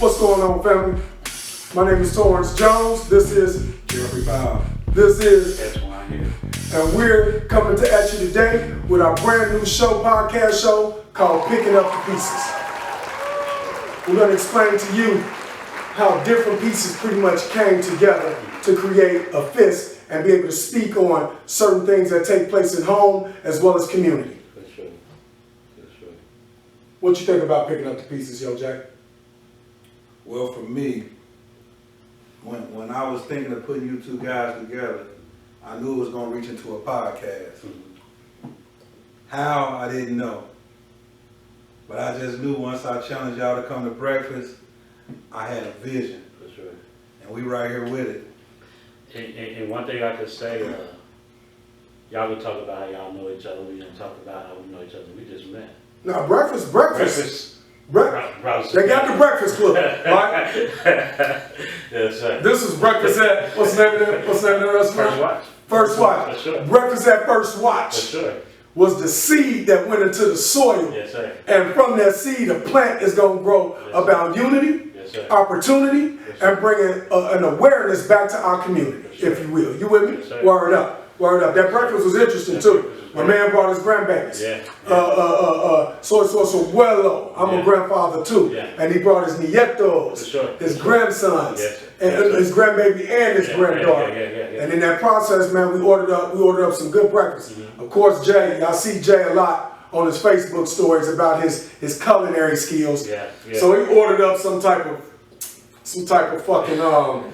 What's going on, family? My name is Torrance Jones. This is Jeffrey Bob. This is That's why I'm here. and we're coming at you today with our brand new podcast show called Picking Up the Pieces. We're going to explain to you how different pieces pretty much came together to create a fist and be able to speak on certain things that take place at home as well as community. For sure. For sure. What you think about picking up the pieces, yo, Jack? Well, for me, when I was thinking of putting you two guys together, I knew it was going to reach into a podcast. How, I didn't know. But I just knew once I challenged y'all to come to breakfast, I had a vision. For sure. And we right here with it. And one thing I could say, y'all would talk about how y'all know each other. We didn't talk about how we know each other. We just met. No, breakfast. They got the Breakfast Club, right? Yes, sir. This is breakfast at, what's the name of the restaurant? First Watch. First Watch. For sure. Breakfast at First Watch For sure. was the seed that went into the soil. Yes, sir. And from that seed, a plant is going to grow about unity, Yes, sir. opportunity, Yes, sir. and bringing an awareness back to our community, Sure. if you will. You with me? Yes, sir. Word up. Word up. That breakfast was interesting, too. My man brought his grandbabies. Yeah. So Abuelo. I'm a Yeah. grandfather too. Yeah. And he brought his nietos, For sure. his grandsons, Yes. and Yes, sir. his grandbaby and his Yeah, granddaughter. yeah. And in that process, man, we ordered up some good breakfast. Of course, Jay, I see Jay a lot on his Facebook stories about his culinary skills. Yeah. So he ordered up some type of fucking health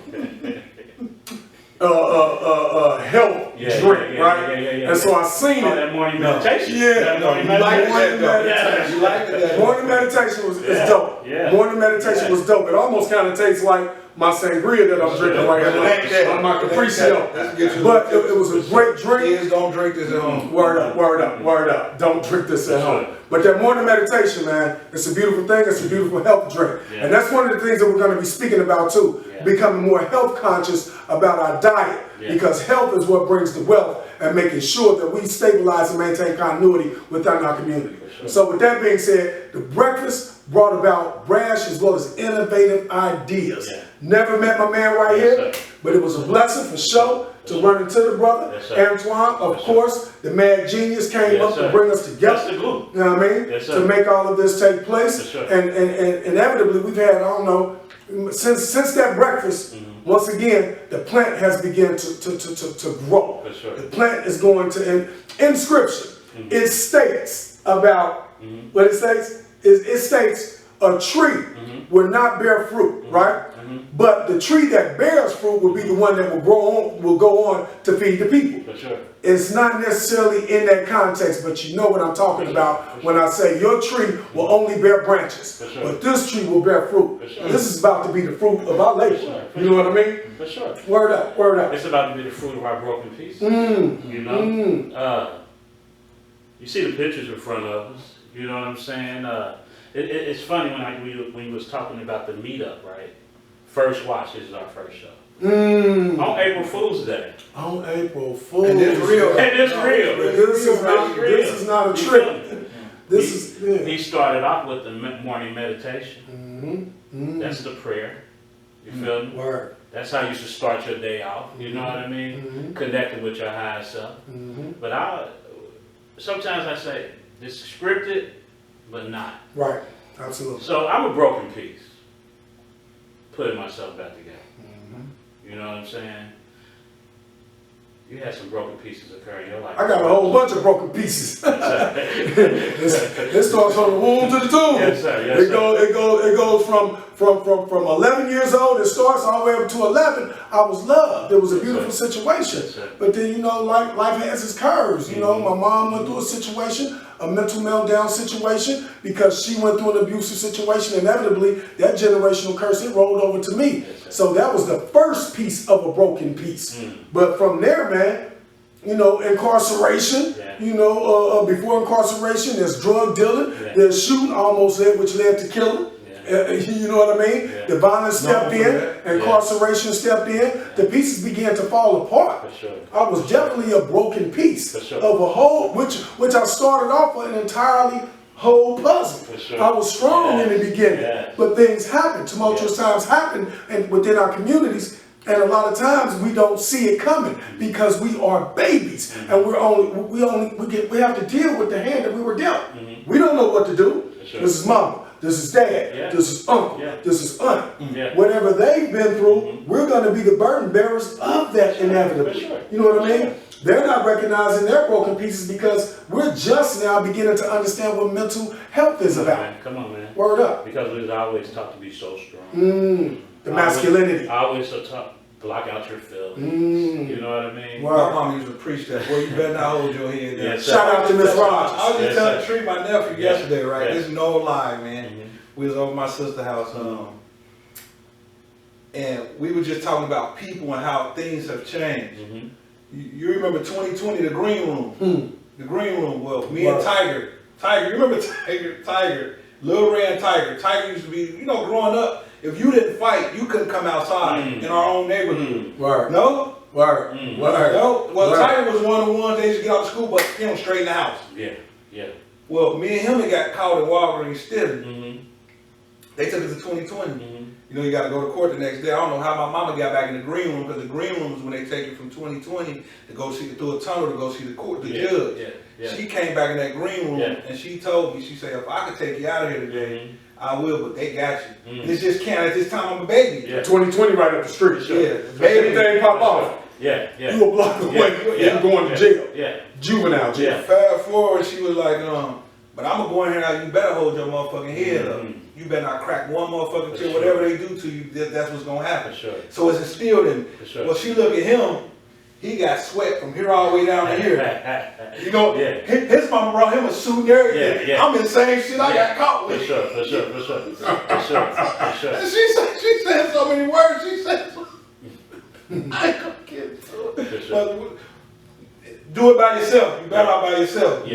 drink, right? Yeah. And so I seen Oh, it. that morning meditation. Yeah. That morning You like meditation. that, Yeah. You like that. Morning meditation is dope. Yeah. Morning meditation was dope. It almost kind of tastes like my sangria that I'm drinking right now. My Capriccio. But it was a great drink. Kids don't drink this at home. Word up. Don't drink this at home. But that morning meditation, man, it's a beautiful thing. It's a beautiful health drink. Yeah. And that's one of the things that we're going to be speaking about too. Yeah. Becoming more health conscious about our diet. Yeah. Because health is what brings the wealth and making sure that we stabilize and maintain continuity within our community. Sure. So with that being said, the breakfast brought about brash as well as innovative ideas. Yeah. Never met my man right Yes, here, sir. but it was a blessing for sure to run into the brother. Yes, sir. Antoine, of Yes, sir. course, the mad genius came Yes, up to sir. bring us together. That's the glue. You know what I mean? Yes, sir. To make all of this take place. Yes, sir. And inevitably we've had, I don't know, since that breakfast, once again, the plant has begun to grow. For sure. The plant is going to, in scripture, it states about, what it states? It states a tree will not bear fruit, right? But the tree that bears fruit will be the one that will go on to feed the people. For sure. It's not necessarily in that context, but you know what I'm talking about when I say your tree will only bear branches, For sure. but this tree will bear fruit. For sure. This is about to be the fruit of our labor. sure. You know what I mean? For sure. Word up, word up. It's about to be the fruit of our broken pieces. You know? You see the pictures in front of us. You know what I'm saying? It's funny when you was talking about the meetup, right? First Watch is our first show. On April Fool's Day. On April Fool's. And it's real. And it's real. This is not a You trick. feel me? This is, yeah. He started off with the morning meditation. That's the prayer. You feel me? Word. That's how you should start your day off. You know what I mean? Connecting with your higher self. But sometimes I say, it's scripted, but not. Right, absolutely. So I'm a broken piece. Putting myself back together. You know what I'm saying? You had some broken pieces occur in your life. I got a whole bunch of broken pieces. It starts from the womb to the tomb. Yes, sir. Yes, It goes from 11 years old. It starts all the way up to 11. I was loved. It was a beautiful situation. Yes, sir. But then, you know, life has its curves. You know, my mom went through a situation, a mental meltdown situation, because she went through an abusive situation. Inevitably, that generational curse, it rolled over to me. Yes, sir. So that was the first piece of a broken piece. But from there, man, you know, incarceration, Yeah. you know, before incarceration, there's drug dealing, Yeah. there's shooting almost there, which led to killing. Yeah. You know what I mean? Yeah. The violence stepped No, for in, that. incarceration stepped in, the pieces began to fall apart. For sure. I was definitely a broken piece For sure. of a whole, which I started off with an entirely whole puzzle. For sure. I was strong in the beginning, Yes. but things happen. Tumultuous times happen and within our communities. And a lot of times we don't see it coming because we are babies and we have to deal with the hand that we were dealt. We don't know what to do. Sure. This is mama. This is dad. This is uncle. This is aunt. Whatever they've been through, we're going to be the burden bearers of that inevitably. Sure. You know what I mean? They're not recognizing their broken pieces because we're just now beginning to understand what mental health is about. Man, come on, man. Word up. Because we was always taught to be so strong. The masculinity. I always so taught block out your feelings. You know what I mean? My mom used to preach that. Boy, you better not hold your head down. Yes, Shout out to Miss Rogers. I was just Yes, telling sir. Tree, my nephew, Yes. yesterday, right? Yes. This is no lie, man. We was over at my sister's house, and we were just talking about people and how things have changed. You remember 2020, the green room? The green room, well, me and Tiger, you remember Tiger, Lil Ray and Tiger. Tiger used to be, you know, growing up, if you didn't fight, you couldn't come outside in our own neighborhood. Word. No? Word. Word. No? Well, Word. Tiger was one of the ones they used to get out of school, but he don't straighten the house. Yeah. Well, me and him had got caught in Walgreens stealing. They took us to 2020. You know, you got to go to court the next day. I don't know how my mama got back in the green room, because the green room was when they take you from 2020 to go see through a tunnel to go see the court, the judge. She came back in that green room and she told me, she said, if I could take you out of here today, I will, but they got you. And it's just can't. At this time, I'm a baby. 2020 right up the street. Baby. Anything pop off. You a block away. You going to jail. Juvenile jail. Fast forward, she was like, but I'm gonna go in here now. You better hold your motherfucking head up. You better not crack one motherfucking chair. Whatever they do to you, that's what's gonna happen. So it's instilled in me. Well, she look at him. He got sweat from here all the way down to here. You know, his mama brought him a suit and everything. I'm in the same shit I got caught with. For sure. And she said so many words. She said, I ain't gonna get into it. But do it by yourself. You better out by yourself.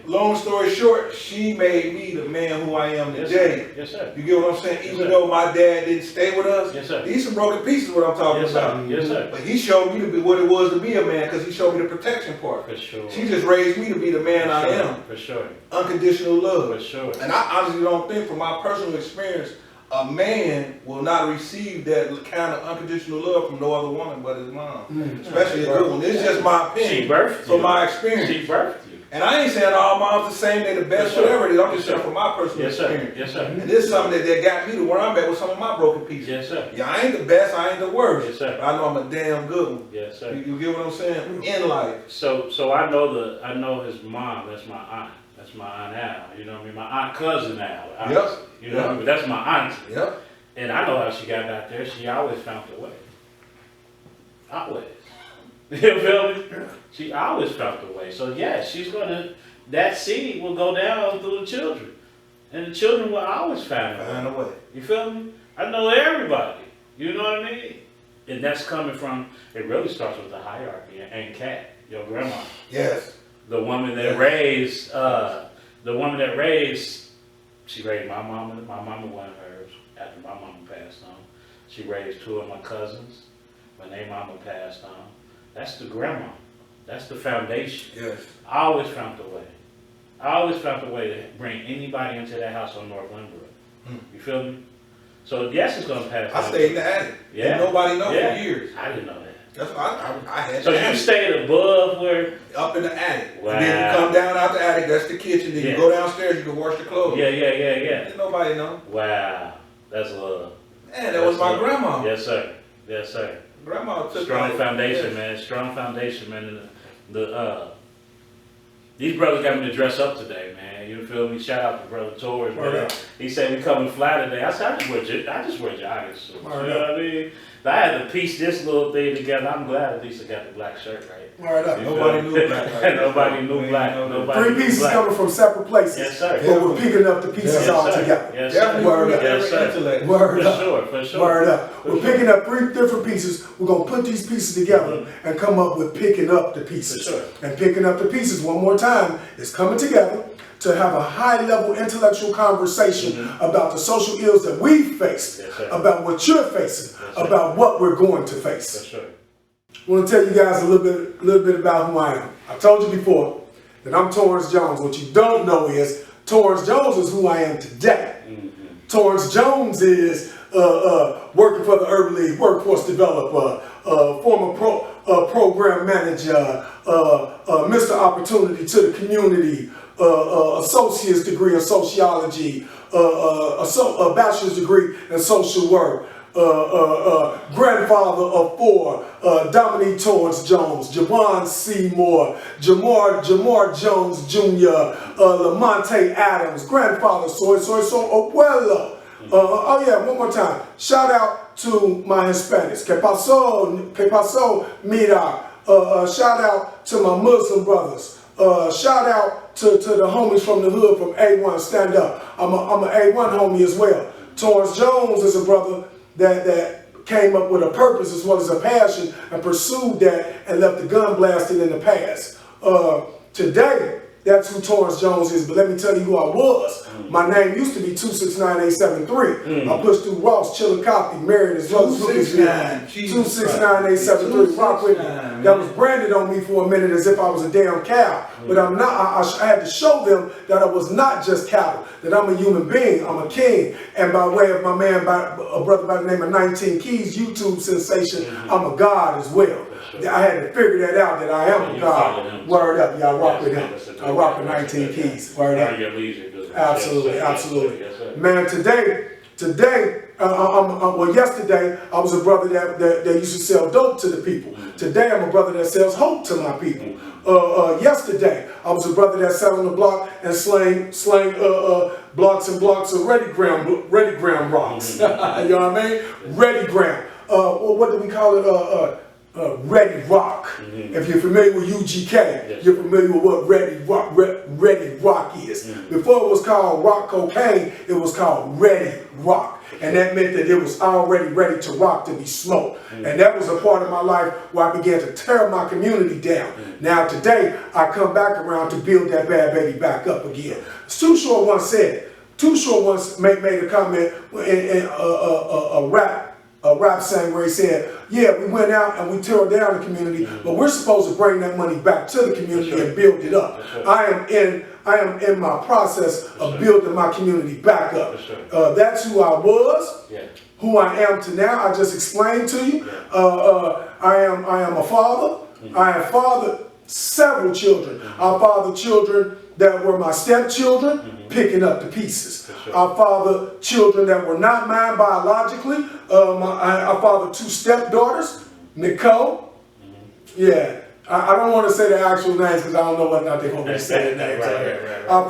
Long story short, she made me the man who I am today. Yes, sir. You get what I'm saying? Even though my dad didn't stay with us, Yes, sir. these some broken pieces what I'm talking about. Yes, sir. But he showed me to be what it was to be a man, because he showed me the protection part. For sure. She just raised me to be the man I am. For sure. Unconditional love. For sure. And I honestly don't think, from my personal experience, a man will not receive that kind of unconditional love from no other woman but his mom. Especially a good one. It's just my opinion. She birthed you. From my experience. She birthed you. And I ain't saying all moms the same, they the best, whatever it is. I'm just saying from my personal Yes, sir. experience. Yes, sir. And this is something that got me to where I'm at with some of my broken pieces. Yes, sir. Yeah, I ain't the best, I ain't the worst. Yes, sir. But I know I'm a damn good one. Yes, sir. You get what I'm saying? In life. So I know his mom. That's my aunt. That's my aunt Al. You know what I mean? My aunt cousin Al. Yep. You know what I mean? But that's my aunt. Yep. And I know how she got out there. She always found a way. Always. You feel me? She always found a way. So yeah, she's gonna. That seed will go down through the children, and the children will always find Find a way. You feel me? I know everybody. You know what I mean? And that's coming from. It really starts with the hierarchy. And Kat, your grandma. Yes. The woman that raised. She raised my mama. My mama wasn't hers. After my mama passed on, she raised two of my cousins. When their mama passed on, that's the grandma. That's the foundation. Yes. I always found a way. I always found a way to bring anybody into that house on North Lindbrook. You feel me? So yes, it's gonna pass. I stayed in the attic. Yeah. And nobody know for years. I didn't know that. That's what I had. So the you attic. stayed above where? Up in the attic. Wow. And then you come down out the attic, that's the kitchen. Then you go downstairs, you can wash the clothes. Yeah. Didn't nobody know. Wow, that's love. Man, that was my grandma. Yes, sir. Yes, sir. Grandma took Strong foundation, man. Strong foundation, man. And these brothers got me to dress up today, man. You feel me? Shout out to Brother Torres, man. He said we coming fly today. I said I just wear jogging suits. You know what I mean? I had to piece this little thing together. I'm glad at least I got the black shirt right. Nobody knew black. Nobody knew black. Three pieces coming from separate places. Yes, sir. But we're picking up the pieces all together. Yes, sir. Word up. Yes, sir. Word up. For sure. Word up. We're picking up three different pieces. We're going to put these pieces together and come up with picking up the pieces. For sure. And picking up the pieces, one more time, is coming together to have a high-level intellectual conversation about the social ills that we face, about what you're facing, about what we're going to face. For sure. I want to tell you guys a little bit about who I am. I told you before that I'm Torrance Jones. What you don't know is Torrance Jones is who I am today. Torrance Jones is working for the Urban League, workforce developer, former program manager, Mr. Opportunity to the community, associate's degree in sociology, a bachelor's degree in social work, grandfather of 4, Dominique Torrance Jones, Javon Seymour, Jamar Jones Jr., Lamonte Adams, grandfather, so abuelo. Oh yeah, one more time. Shout out to my Hispanics. Que paso, mira. Shout out to my Muslim brothers. Shout out to the homies from the hood, from A1, stand up. I'm an A1 homie as well. Torrance Jones is a brother that came up with a purpose as well as a passion and pursued that and left the gun blasted in the past. Today, that's who Torrance Jones is, but let me tell you who I was. My name used to be 269873. I pushed through Ross, Chillicothe, Marion, as well as 269873. Rock with me. That was branded on me for a minute as if I was a damn cow. But I'm not. I had to show them that I was not just cattle, that I'm a human being, I'm a king. And by way of my man, a brother by the name of 19 Keys, YouTube sensation, I'm a god as well. I had to figure that out, that I am a god. Word up, y'all rock with him. I rock with 19 Keys. Word up. Absolutely, absolutely. Man, today, well, yesterday, I was a brother that used to sell dope to the people. Today, I'm a brother that sells hope to my people. Yesterday, I was a brother that sat on the block and slang blocks and blocks of Ready Gram rocks. You know what I mean? Ready Gram. What do we call it? Ready Rock. If you're familiar with UGK, you're familiar with what Ready Rock is. Before it was called Rock Cocaine, it was called Ready Rock. And that meant that it was already ready to rock, to be smoked. And that was a part of my life where I began to tear my community down. Now today, I come back around to build that bad baby back up again. Too Short once said it. Too Short once made a comment in a rap saying where he said, yeah, we went out and we tore down the community, but we're supposed to bring that money back to the community and build it up. I am in my process of building my community back up. That's who I was, who I am to now. I just explained to you. I am a father. I have fathered several children. I fathered children that were my stepchildren, picking up the pieces. I fathered children that were not mine biologically. I fathered 2 stepdaughters, Nicole. Yeah, I don't want to say their actual names because I don't know whether or not they're going to say their names. I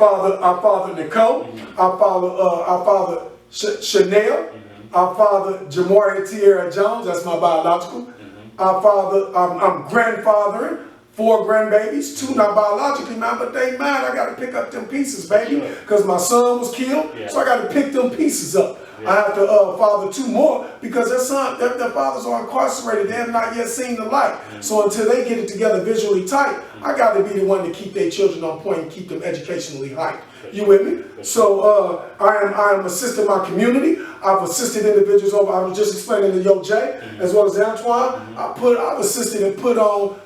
fathered Nicole. I fathered Chanel. I fathered Jamaria Tierra Jones. That's my biological. I'm grandfathering 4 grandbabies, 2 not biologically mine, but they mine. I got to pick up them pieces, baby, because my son was killed, so I got to pick them pieces up. I have to father 2 more because their fathers are incarcerated. They have not yet seen the light. So until they get it together visually tight, I got to be the one to keep their children on point and keep them educationally hyped. You with me? So I am assisting my community. I've assisted individuals over. I was just explaining to Yo Jay as well as Antoine. I've assisted and put on,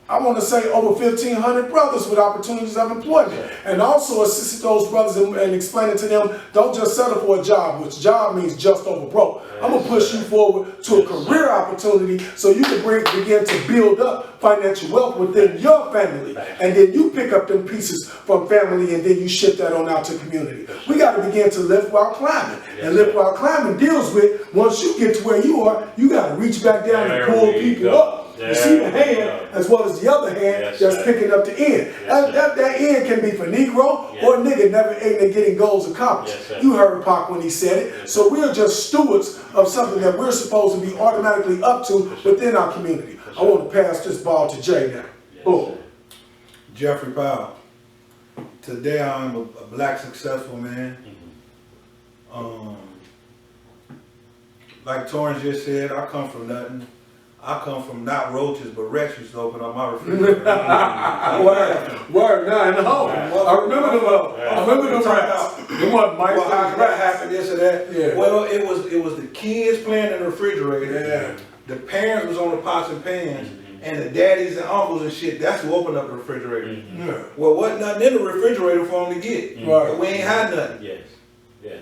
I want to say, over 1,500 brothers with opportunities of employment. And also assisted those brothers and explaining to them, don't just settle for a job, which job means just over broke. I'm going to push you forward to a career opportunity so you can begin to build up financial wealth within your family. And then you pick up them pieces from family and then you ship that on out to community. We got to begin to lift while climbing. And lift while climbing deals with, once you get to where you are, you got to reach back down and pull people up. You see the hand as well as the other hand that's picking up the end. That end can be for Negro or nigga never aiming at getting goals accomplished. You heard Pac when he said it. So we're just stewards of something that we're supposed to be automatically up to within our community. I want to pass this ball to Jay now. Boom. Jeffrey Powell. Today I'm a black successful man. Like Torrance just said, I come from nothing. I come from not roaches, but rats used to open up my refrigerator. Word, no. I remember them rats. What happened, this or that? Yeah. Well, it was the kids playing in the refrigerator. Yeah. The parents was on the pots and pans, And the daddies and uncles and shit, that's who opened up the refrigerator. Yeah. Well, wasn't nothing in the refrigerator for them to get. Right. We ain't had nothing. Yes. Yes.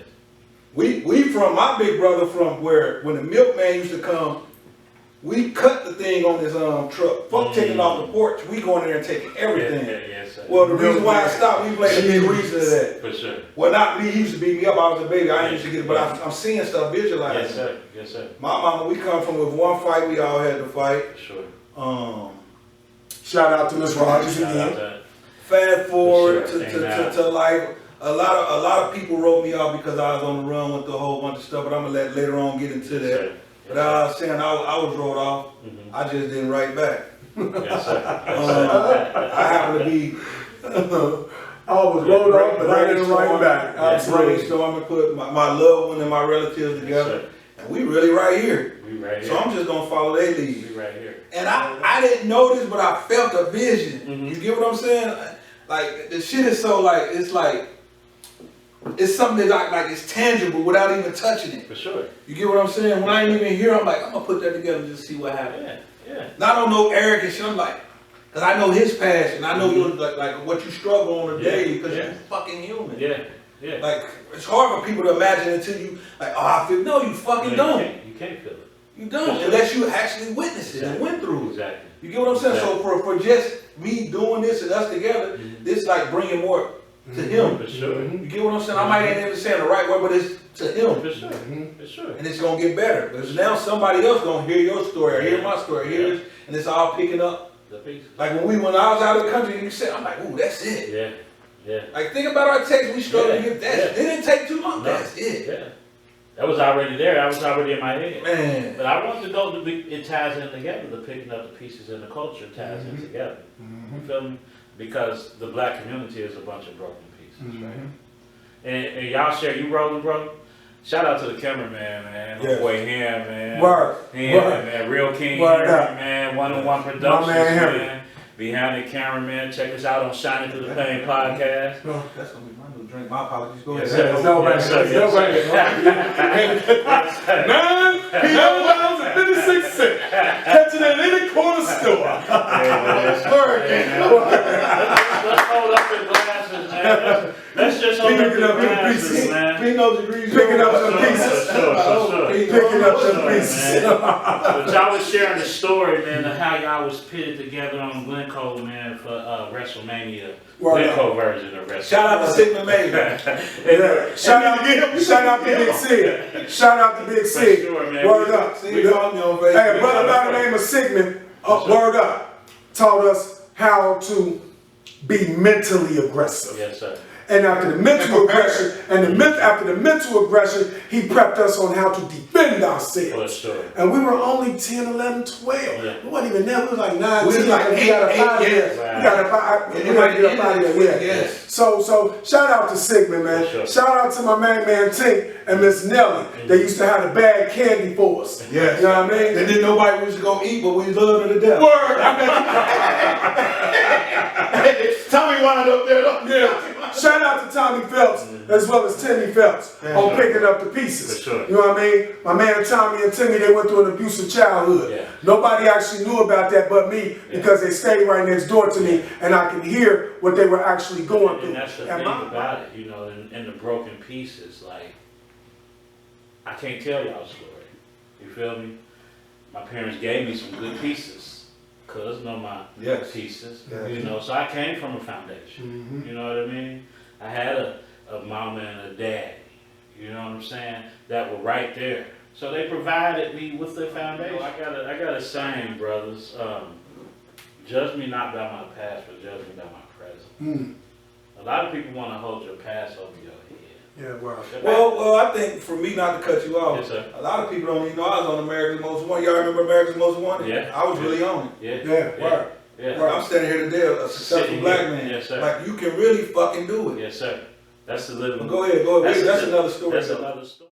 We from my big brother from where when the milkman used to come, we cut the thing on his truck. Fuck taking it off the porch. We going in there and taking everything. Yes, sir. Well, the reason why I stopped, we played a big reason of that. For sure. Well, not me. He used to beat me up. I was a baby. I didn't used to get it, but I'm seeing stuff visualizing. Yes, sir. Yes, sir. My mama, we come from with one fight. We all had to fight. For sure. Shout out to Miss Rogers Shout out again. to- Fast forward For sure. to life. A lot of people wrote me off because I was on the run with a whole bunch of stuff, but I'm gonna let later on get into Yes, that. sir. But I was saying I was rolled off. Mhm. I just didn't write back. Yes, sir. Yes, sir. I happen to be I was rolled off, but I didn't write back. Absolutely. brainstorming, put my loved one and my relatives together, Yes, and we really right here. We right So here. I'm just gonna follow their lead. We right here. And I didn't know this, but I felt a vision. Mhm. You get what I'm saying? Like the shit is so like it's something that like it's tangible without even touching it. For sure. You get what I'm saying? When I ain't even here, I'm like, I'm gonna put that together and just see what happens. Yeah. Yeah. Not on no arrogant shit. I'm like, cause I know his passion. I know your like what you struggle on a day because Yeah. you're fucking human. Yeah. Yeah. Like it's hard for people to imagine until you like, oh, I feel no, you fucking No, don't. You can't feel it. You don't unless you actually witnessed it and went through it. Exactly. You get what I'm saying? So for just me doing this and us together, this like bringing more to him. For sure. You get what I'm saying? I might ain't even saying the right word, but it's to him. For sure. For sure. And it's gonna get better. Because now somebody else gonna hear your story or hear my story, hear it, and it's all picking up. The piece. Like when I was out of the country, you said, I'm like, ooh, that's it. Yeah. Yeah. Like think about our text, we struggled to Yeah. get that. Yeah. It didn't take too long. No. That's it. Yeah. That was already there. That was already in my head. Man. But I want to go to it ties in together. The picking up the pieces in the culture ties in together. You feel me? Because the black community is a bunch of broken pieces, right? And y'all share, you rolling, bro? Shout out to the cameraman, man. My Yes. boy Ham, man. Word. Ham, Word. man. Real King, Word Henry, up. man. One-on-one Productions, man, Henry. man. Behind the camera, man. Check us out on Shining Through the Pain podcast. That's gonna be my new drink. My apologies. Go Yes, ahead. sir. No Yes, sir. no Yes, sir. $9.56. Catch it at any corner store. Let's hold up the glasses, man. Let's just hold up Picking the up the glasses, pieces. man. Pinot degrees. Picking up some For pieces. sure, for sure. Picking up some Sure, pieces. man. But y'all was sharing the story, man, of how y'all was pitted together on Glencoe, man, for WrestleMania. Word up. Glencoe version of WrestleMania. Shout out to Sigma Major. Yeah. Shout out to Big C. Shout out to Big For C. sure, man. Word up. See, follow me on Facebook. Hey, a brother by the name of Sigmund, word up, taught us how to be mentally aggressive. Yes, sir. And after the mental aggression, after the mental aggression, he prepped us on how to defend For ourselves. sure. And we were only 10, 11, 12. Yeah. We wasn't even there. We was like 9, We 10. was like we eight, got up out of eight, there. yeah. We got up out Yeah, we gotta get up out of there. Yeah. yes. So shout out to Sigmund, man. For sure. Shout out to my man Tink and Miss Nelly. They used to have the bad candy for us. Yes. You know what I mean? And then nobody was gonna eat, but we loved her to death. Word. Tommy wound up there. Yeah. Shout out to Tommy Phelps as well as Timmy Phelps on picking up the pieces. For sure. You know what I mean? My man Tommy and Timmy, they went through an abusive childhood. Yeah. Nobody actually knew about that but me because they stayed right next door to me and I could hear what they were actually going through. And that's the thing about it, you know, in the broken pieces, like, I can't tell y'all a story. You feel me? My parents gave me some good pieces. Cuz know my Yes. pieces. Yes. You know, so I came from a foundation. You know what I mean? I had a mama and a daddy, you know what I'm saying, that were right there. So they provided me with the foundation. I got a saying, brothers. Judge me not by my past, but judge me by my present. A lot of people want to hold your past over your head. Yeah, well. Well, I think for me not to cut you off, Yes, sir. a lot of people don't even know I was on America's Most Wanted. Y'all remember America's Most Wanted? Yeah. I was really on it. Yeah. Yeah, word. Yeah. I'm standing here today, a successful Sitting black here. man. Yes, sir. Like you can really fucking do it. Yes, sir. That's the living. But go ahead. That's another story. That's though. another story.